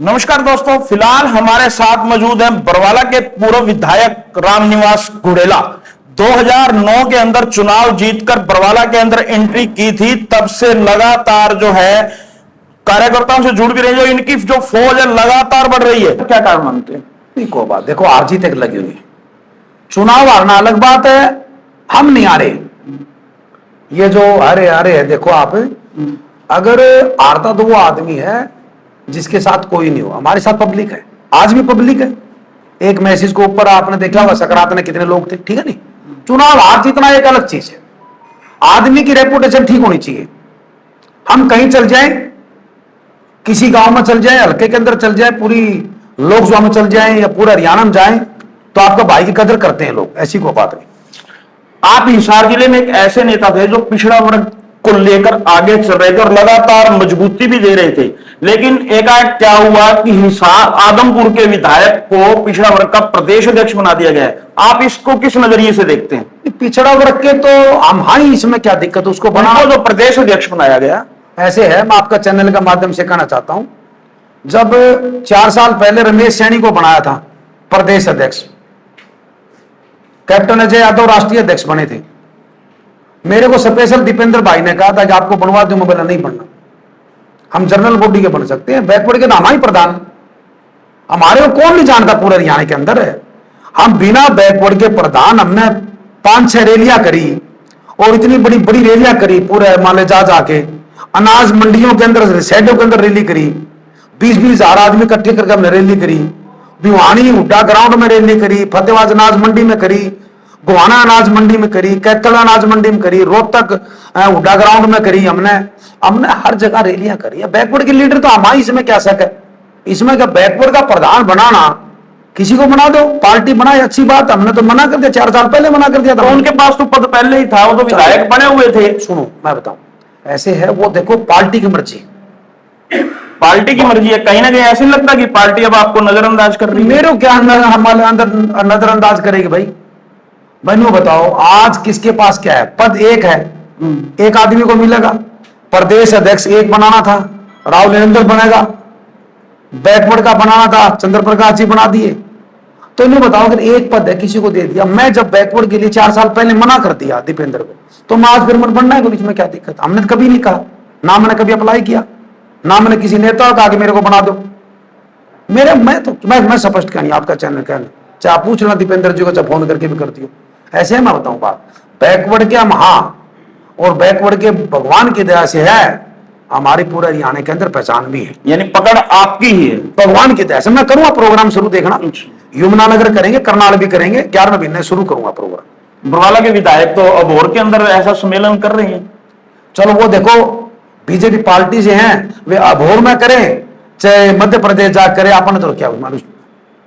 नमस्कार दोस्तों, फिलहाल हमारे साथ मौजूद हैं बरवाला के पूर्व विधायक रामनिवास घुड़ेला। 2009 के अंदर चुनाव जीतकर बरवाला के अंदर एंट्री की थी। तब से लगातार जो है कार्यकर्ताओं से जुड़ भी रही है, जो इनकी जो फौज है लगातार बढ़ रही है। क्या कारण मानते हैं? देखो बात, देखो हार जीत एक लगी हुई है। चुनाव हारना अलग बात है, हम नहीं हारे। ये जो हारे हारे है, देखो आप, अगर हारता तो वो आदमी है जिसके साथ कोई नहीं हो। हमारे साथ पब्लिक है, आज भी पब्लिक है। एक मैसेज को ऊपर आपने देखा होगा सकरात में कितने लोग थे, ठीक है नहीं। चुनाव हार जीतना एक अलग चीज है। आदमी की रेपुटेशन ठीक होनी चाहिए। हम कहीं चल जाएं, किसी गांव में चल जाएं, हल्के के अंदर चल जाएं, पूरी लोकसभा में चल जाएं या पूरा हरियाणा में जाएं, तो आपका भाई की कदर करते हैं लोग। ऐसी कोई बात नहीं। आप हिसार जिले में एक ऐसे नेता थे जो पिछड़ा वर्ग को लेकर आगे चल रहे थे और लगातार मजबूती भी दे रहे थे, लेकिन एकाएक क्या हुआ कि हिसार आदमपुर के विधायक को पिछड़ा वर्ग का प्रदेश अध्यक्ष बना दिया गया है। आप इसको किस नजरिए से देखते हैं? पिछड़ा वर्ग के तो हम हाँ ही, इसमें क्या दिक्कत है? उसको बना जो प्रदेश अध्यक्ष बनाया गया। ऐसे है, मैं आपका चैनल का माध्यम से कहना चाहता हूं, जब 4 साल पहले रमेश सैनी को बनाया था प्रदेश अध्यक्ष, कैप्टन अजय यादव राष्ट्रीय अध्यक्ष बने थे। मेरे को स्पेशल दीपेंद्र भाई ने कहा था कि आपको बनवा दूंगा, बोला नहीं बनना, हम जनरल बॉडी के बन सकते हैं, बैकवर्ड के नाम ही प्रधान। हमारे को कौन नहीं जानता पूरे हरियाणा के अंदर है। हम बिना बैकवर्ड के प्रधान, हमने 5-6 रैलियां करी और इतनी बड़ी बड़ी रैलियां करी पूरे माले जा जाके, अनाज मंडियों के अंदर, शहरों के अंदर रैली करी, 20-20 हजार आदमी इकट्ठे करके हमने रैली करी। भिवानी हुड्डा ग्राउंड में रैली करी, फतेहाबाद अनाज मंडी में करी, गोहाना अनाज मंडी में करी, कैथल अनाज मंडी में करी, रोहतक हुड्डा ग्राउंड में करी। हमने हर जगह रैलियां करी है। बैकवर्ड के लीडर तो हमारी, इसमें क्या शक है? इसमें क्या बैकवर्ड का प्रधान बनाना, किसी को बना दो, पार्टी बनाए, अच्छी बात। हमने तो मना कर दिया, 4 साल पहले मना कर दिया था। तो उनके पास तो पद पहले ही था, वो तो विधायक बने हुए थे। सुनो मैं बताऊं, ऐसे है वो, देखो पार्टी की मर्जी, पार्टी की मर्जी है। कहीं ना कहीं ऐसे नहीं लगता कि पार्टी अब आपको नजरअंदाज कर रही है? मेरे क्या हमारे अंदर नजरअंदाज करेगी भाई? मैंने बताओ, आज किसके पास क्या है? पद एक है, एक आदमी को मिलेगा। प्रदेश अध्यक्ष एक बनाना था, राहुल नरेंद्र बनेगा। बैकवर्ड का बनाना था, चंद्र प्रकाश जी बना दिए। तो इन्हें बताओ, अगर एक पद है किसी को दे दिया। मैं जब बैकवर्ड के लिए 4 साल पहले मना कर दिया दीपेंद्र को, तो मैं आज फिर मन बनना है, बीच में क्या दिक्कत? हमने तो कभी नहीं कहा, ना मैंने कभी अप्लाई किया, ना मैंने किसी नेता को कहा कि मेरे को बना दो। मैं स्पष्ट कहनी, आपका चैनल कहना, चाहे आप पूछ लेना दीपेंद्र जी को, चाहे फोन करके भी करती हो। ऐसे है, मैं बताऊं बात, बैकवर्ड के हम हाँ, और बैकवर्ड के भगवान की दया से है, हमारी पूरे हरियाणा के अंदर पहचान भी है। यानी पकड़ आपकी ही है भगवान की दया से। मैं करूंगा प्रोग्राम शुरू, देखना, यमुनानगर करेंगे, करनाल भी करेंगे, 11वें महीने शुरू करूंगा प्रोग्राम। बरवाला के विधायक तो अबोहर के अंदर ऐसा सम्मेलन कर रहे हैं। चलो वो देखो, बीजेपी पार्टी से हैं, वे अबोहर में करें चाहे मध्य प्रदेश जा करे, आपने तो क्या मालूम।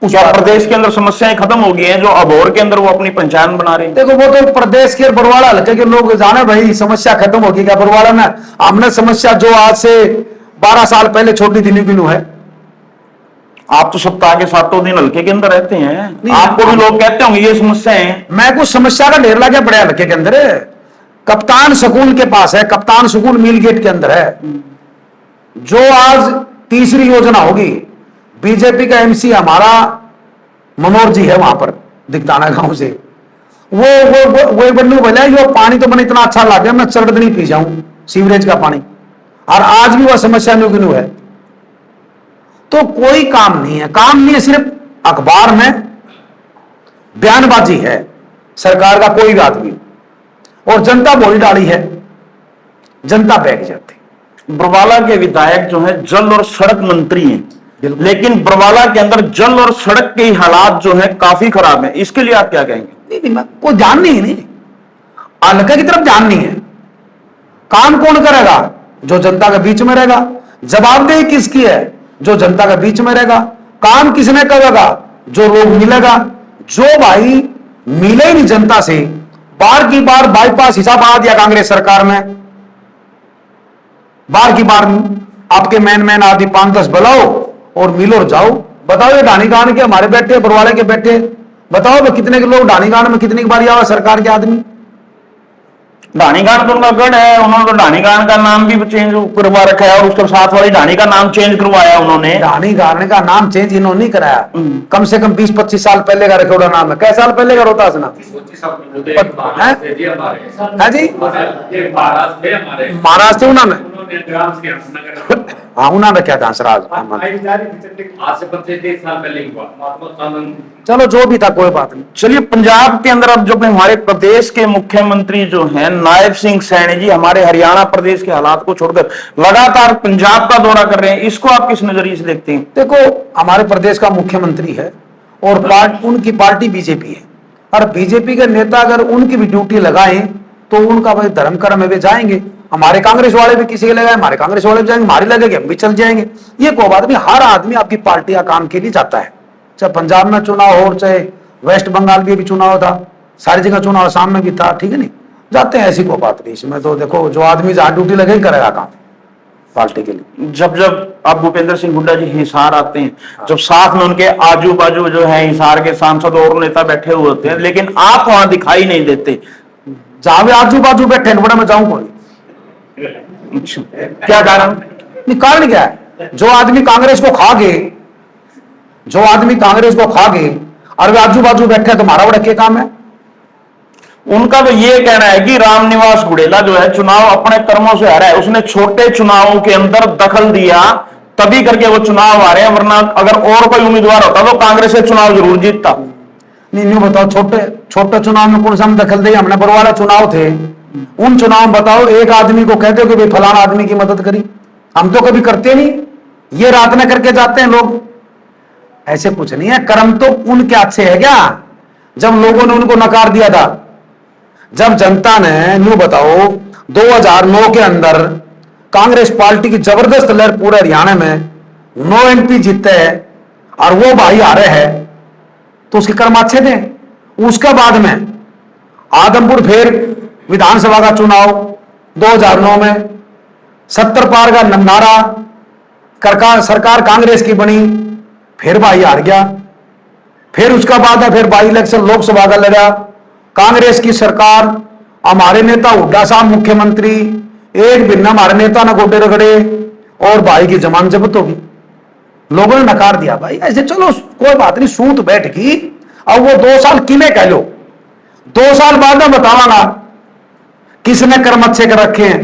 क्या प्रदेश के अंदर समस्याएं खत्म हो गई हैं जो अबोहर के अंदर वो अपनी पहचान बना रहे हैं? देखो वो तो प्रदेश के बरवाला हल्के के लोग जाने भाई, समस्या खत्म होगी क्या बरवाला में? हमने समस्या जो आज से 12 साल पहले छोटी थी, न्यू है। आप तो सप्ताह के 7 दिन हल्के के अंदर रहते हैं, आपको भी लोग कहते होंगे ये समस्याएं। मैं कुछ समस्या का ढेर लगा बड़े हल्के के अंदर है। कप्तान स्कूल के पास है, कप्तान स्कूल मिल गेट के अंदर है, जो आज तीसरी योजना होगी। बीजेपी का एमसी हमारा मनोहर जी है, वहां पर दिखताना गांव से, वो बन्नू भले, जो पानी तो मैंने इतना अच्छा लगा, मैं चरद नहीं पी जाऊं सीवरेज का पानी, और आज भी वह समस्या न्यू है। तो कोई काम नहीं है, काम नहीं है, सिर्फ अखबार में बयानबाजी है सरकार का, कोई भी आदमी, और जनता बोली डाली है, जनता बैठ जाती। बरवाला के विधायक जो है जल और सड़क मंत्री हैं, लेकिन बरवाला के अंदर जल और सड़क के हालात जो है काफी खराब है। इसके लिए आप क्या कहेंगे? नहीं, कोई ध्यान नहीं है, हल्का की तरफ ध्यान नहीं है। काम कौन करेगा? जो जनता के बीच में रहेगा। जवाबदेही किसकी है? जो जनता के बीच में रहेगा। काम किसने करेगा? जो लोग मिलेगा। जो भाई मिले ही नहीं जनता से, बार की बार बाईपास हिसाब आ दिया कांग्रेस सरकार में, बार की बार आपके मैन आदि 5-10 बुलाओ और मिलो और जाओ। बताओ ये ढानीगान के हमारे बैठे, बरवाले के बैठे, बताओ कितने के लोग ढानीगान में कितनी बार आवा सरकार के आदमी? ढाणीगान तो उनका गढ़ है, उन्होंने तो ढाणीगान का नाम भी चेंज करवा रखा है और उसके साथ वाली ढाणी का नाम चेंज करवाया उन्होंने। ढाणी गाने का नाम चेंज इन्होंने नहीं कराया, कम से कम 20-25 साल पहले का रखा नाम है। कैसे साल पहले का रोहतास ना है जी, महाराष्ट्र उन्होंने, हाँ उन्होंने क्या था हंसराज, चलो जो भी था कोई बात नहीं। चलिए पंजाब के अंदर अब जो हमारे प्रदेश के मुख्यमंत्री जो हैं नायब सिंह सैनी जी, हमारे हरियाणा प्रदेश के हालात को छोड़कर लगातार पंजाब का दौरा कर रहे हैं, इसको आप किस नजरिए से देखते हैं? देखो हमारे प्रदेश का मुख्यमंत्री है और उनकी पार्टी बीजेपी है, और बीजेपी के नेता अगर उनकी भी ड्यूटी लगाएं तो उनका भाई धर्म कर्म में वे जाएंगे। हमारे कांग्रेस वाले भी किसी के लगाए, हमारे कांग्रेस वाले भी जाएंगे, हमारी लगेगी हम भी चल जाएंगे। ये कोई बात नहीं, हर आदमी आपकी पार्टी का काम के लिए जाता है, चाहे पंजाब में चुनाव हो, चाहे वेस्ट बंगाल में भी चुनाव था, सारी जगह चुनाव आसाम में भी था, ठीक है नहीं, जाते हैं, ऐसी कोई बात नहीं। इसमें तो देखो जो आदमी जहां ड्यूटी लगे करेगा काम पार्टी के लिए। जब जब आप भूपेंद्र सिंह हुड्डा जी हिसार आते हैं, जब साथ में उनके आजू बाजू जो है हिसार के सांसद और नेता बैठे हुए होते हैं, लेकिन आप वहां दिखाई नहीं देते। जहां भी आजू बाजू बैठे बड़ा मैं जाऊं कौन, क्या कारण? नहीं कारण क्या है, जो आदमी कांग्रेस को खा गए, जो आदमी कांग्रेस को खा गए और वे आजू बाजू बैठे तो हमारा बड़ा क्या काम है? उनका तो ये कहना है कि रामनिवास गुड़ेला जो है चुनाव अपने कर्मों से हारा है, उसने छोटे चुनावों के अंदर दखल दिया तभी करके वो चुनाव हारे हैं, वरना अगर और कोई उम्मीदवार होता तो कांग्रेस से चुनाव जरूर जीतता। नहीं न्यू बताओ, छोटे छोटे चुनाव में कौन सा हम दखल दे? हमने बड़वाला चुनाव थे, उन चुनाव में बताओ एक आदमी को कहते हो कि भाई फलाना आदमी की मदद करी, हम तो कभी करते नहीं, ये रात में करके जाते हैं लोग। ऐसे कुछ नहीं है, कर्म तो उनके अच्छे है क्या? जब लोगों ने उनको नकार दिया था, जब जनता ने न्यू बताओ 2009 के अंदर कांग्रेस पार्टी की जबरदस्त लहर पूरे हरियाणा में 9 MP जीतते हैं और वो भाई आ रहे हैं, तो उसके कर्म अच्छे थे। उसके बाद में आदमपुर फिर विधानसभा का चुनाव 2009 में 70 पार का नारा, सरकार कांग्रेस की बनी, फिर भाई हार गया। फिर उसका बाद फिर बाई इलेक्शन लोकसभा का लगा, कांग्रेस की सरकार, हमारे नेता हुड्डा साहब मुख्यमंत्री, एक भिन्न हमारे नेता ने गोडे रगड़े और भाई की जमानत जब्त होगी, लोगों ने नकार दिया। भाई ऐसे चलो कोई बात नहीं, सूत बैठ गई, अब वो 2 साल किले कह लो, 2 साल बाद में बतावाना किसने कर्म अच्छे कर रखे हैं।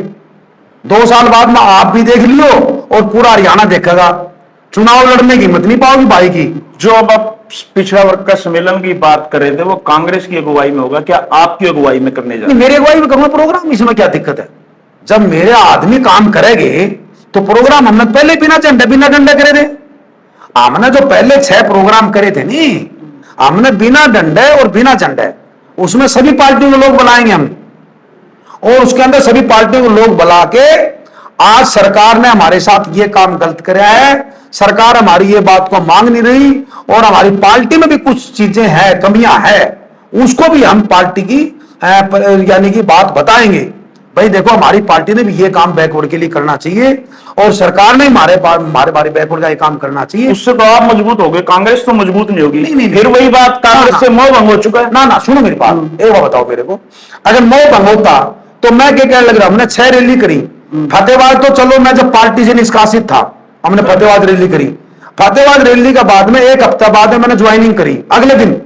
2 साल बाद में आप भी देख लियो और पूरा हरियाणा देखेगा, चुनाव लड़ने की हिम्मत नहीं पाओगी भाई की। जो अब आप पिछड़ा वर्ग का सम्मेलन की बात कर रहे थे वो कांग्रेस की अगुवाई में होगा, क्या आपकी अगुवाई में करने जा रहे हैं? मेरी अगुवाई में करूंगा प्रोग्राम, इसमें क्या दिक्कत है? जब मेरे आदमी काम करेंगे तो प्रोग्राम हमने पहले बिना झंडे बिना डंडे करे थे। हमने जो पहले 6 प्रोग्राम करे थे नहीं, हमने बिना डंडे और बिना झंडे, उसमें सभी पार्टियों के लोग बुलाएंगे हम, और उसके अंदर सभी पार्टियों को लोग बुला के आज सरकार ने हमारे साथ ये काम गलत कराया है, सरकार हमारी ये बात को मांग नहीं रही और हमारी पार्टी में भी कुछ चीजें हैं, कमियां हैं, उसको भी हम पार्टी की यानी कि बात बताएंगे। भाई देखो हमारी पार्टी ने भी ये काम बैकवर्ड के लिए करना चाहिए और सरकार ने हमारे बारे बैकवर्ड का ये काम करना चाहिए। उससे तो आप मजबूत हो गए, कांग्रेस तो मजबूत नहीं होगी। नहीं, फिर वही बात, कांग्रेस से मोह भंग हो चुका है। ना सुनो मेरी बात, एक बात बताओ मेरे को, अगर मोह भंग होता तो मैं क्या कहने लग रहा, हमने 6 रैली करी, फतेहाबाद तो चलो मैं जब पार्टी से निष्कासित था हमने फतेहाबाद रैली करी, फतेहाबाद रैली के बाद में 1 हफ्ता बाद में मैंने ज्वाइनिंग करी अगले दिन,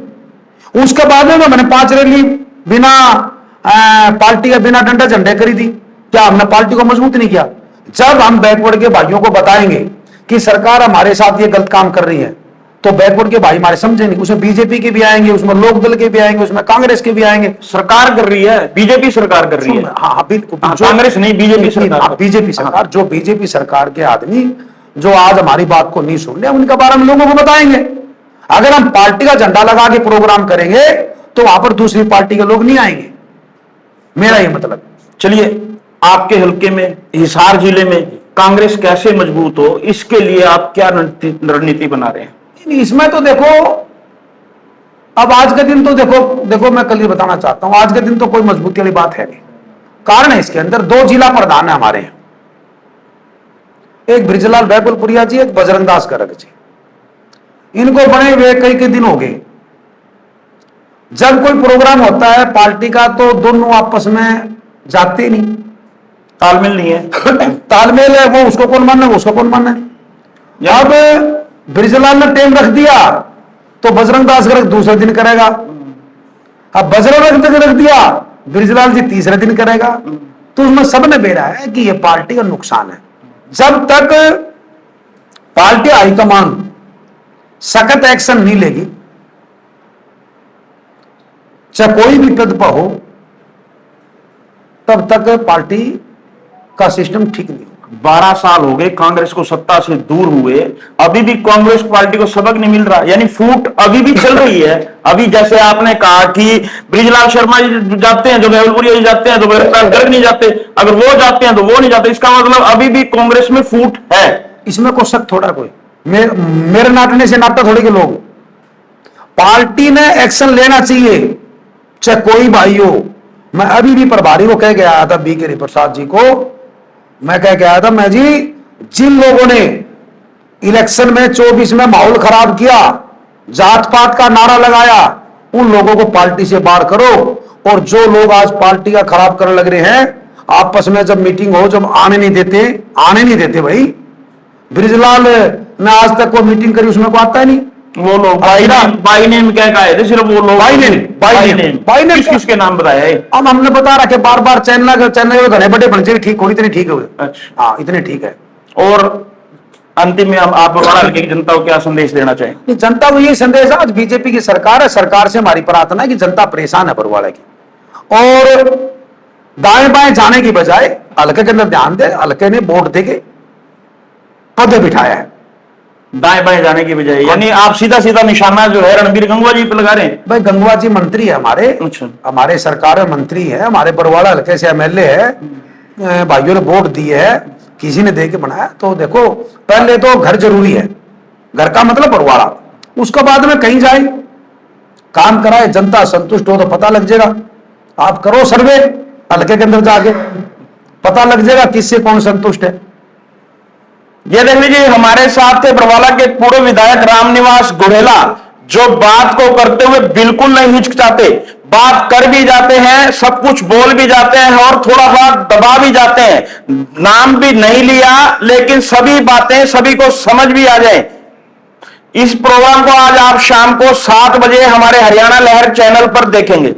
उसके बाद में मैंने 5 रैली बिना पार्टी का बिना डंडा झंडे करी थी। क्या हमने पार्टी को मजबूत नहीं किया? जब हम बैकवर्ड के भाइयों को बताएंगे कि सरकार हमारे साथ ये गलत काम कर रही है तो बैकवर्ड के भाई हमारे समझेंगे, उसमें बीजेपी के भी आएंगे, उसमें लोकदल के भी आएंगे, उसमें कांग्रेस के भी आएंगे। सरकार कर रही है, बीजेपी सरकार कर रही है। हाँ बिल्कुल, कांग्रेस नहीं, बीजेपी सरकार। बीजेपी सरकार, जो बीजेपी सरकार के आदमी जो आज हमारी बात को नहीं सुन रहे, उनके बारे में लोगों को बताएंगे। अगर हम पार्टी का झंडा लगा के प्रोग्राम करेंगे तो वहां पर दूसरी पार्टी के लोग नहीं आएंगे, मेरा ये मतलब। चलिए, आपके हल्के में हिसार जिले में कांग्रेस कैसे मजबूत हो, इसके लिए आप क्या रणनीति बना रहे हैं? इसमें तो देखो, अब आज के दिन तो देखो मैं कल ये बताना चाहता हूं, आज के दिन तो कोई मजबूती वाली बात है नहीं। कारण है इसके अंदर 2 जिला प्रधान है हमारे, एक ब्रिजलाल बैकुलपुरिया जी, एक बजरंग दास गर्ग जी। इनको बने हुए कई दिन हो गए। जब कोई प्रोग्राम होता है पार्टी का तो दोनों आपस में जाते ही नहीं, तालमेल नहीं है। तालमेल है, वो उसको कौन मानना है, उसको कौन मानना है। अब ब्रिजलाल ने टेम रख दिया तो बजरंग दास गर्ग दूसरे दिन करेगा, अब बजरंग रख दिया ब्रिजलाल जी तीसरे दिन करेगा। तो उसमें सबने बेरा है कि यह पार्टी का नुकसान है। जब तक पार्टी हाईकमान सख्त एक्शन नहीं लेगी, चाहे कोई भी पद पर हो, तब तक पार्टी का सिस्टम ठीक नहीं होगा। 12 साल हो गए कांग्रेस को सत्ता से दूर हुए, अभी भी कांग्रेस पार्टी को सबक नहीं मिल रहा, यानी फूट अभी भी चल रही है। अभी जैसे आपने कहा कि ब्रिजलाल शर्मा जी जाते हैं, जो मेहुलपुरी जाते हैं, तो गर्ग नहीं जाते, अगर वो जाते हैं तो वो नहीं जाते, इसका मतलब अभी भी कांग्रेस में फूट है। इसमें कोई शक थोड़ा, कोई मेरे नाटने से नाटता थोड़ी के लोग। पार्टी ने एक्शन लेना चाहिए, चाहे कोई भाई हो। मैं अभी भी प्रभारी को कह के आया था, बी के प्रसाद जी को मैं कह के आया था, मैं जी जिन लोगों ने इलेक्शन में 24 में माहौल खराब किया, जात पात का नारा लगाया, उन लोगों को पार्टी से बाहर करो। और जो लोग आज पार्टी का खराब करने लग रहे हैं, आपस में जब मीटिंग हो, जब आने नहीं देते भाई। ब्रिजलाल ने आज तक कोई मीटिंग करी, उसमें को आता है नहीं। वो लोग बाई नेम क्या कहे थे, सिर्फ वो लोग बाई नेम किसके नाम बताया है? अब हमने बता रखे बार बार, चैनल घने बड़े बन जाए, ठीक हो इतने ठीक हुए। अच्छा, हाँ इतने ठीक है। और अंतिम में आप बड़वाला हल्के की जनता को क्या संदेश देना चाहेंगे? जनता को ये संदेश है, आज बीजेपी की सरकार है, सरकार से हमारी प्रार्थना है कि जनता परेशान है बड़वाला की, और दाएं बाएं जाने की बजाय हल्के के अंदर ध्यान दे। हल्के ने वोट देके पद बिठाया है, दाएं बाएं जाने की बजाय, यानी आप सीधा सीधा निशाना जो है रणबीर गंगवा जी पे लगा रहे हैं। भाई गंगवा जी मंत्री है हमारे, अच्छा, हमारे सरकार में मंत्री है, हमारे बड़वाला हल्के से एमएलए है, भाइयों ने वोट दिए है, किसी ने दे के बनाया। तो देखो, पहले तो घर जरूरी है, घर का मतलब बड़वाला, उसके बाद में कहीं जाए काम कराए, जनता संतुष्ट हो तो पता लग जाएगा। आप करो सर्वे हल्के के अंदर जाके, पता लग जाएगा किससे कौन संतुष्ट है। ये देख लीजिए, हमारे साथ थे बड़वाला के पूर्व विधायक रामनिवास गुड़ेला, जो बात को करते हुए बिल्कुल नहीं हिचकिचाते, बात कर भी जाते हैं, सब कुछ बोल भी जाते हैं और थोड़ा बहुत दबा भी जाते हैं। नाम भी नहीं लिया, लेकिन सभी बातें सभी को समझ भी आ जाए। इस प्रोग्राम को आज आप शाम को 7 बजे हमारे हरियाणा लहर चैनल पर देखेंगे।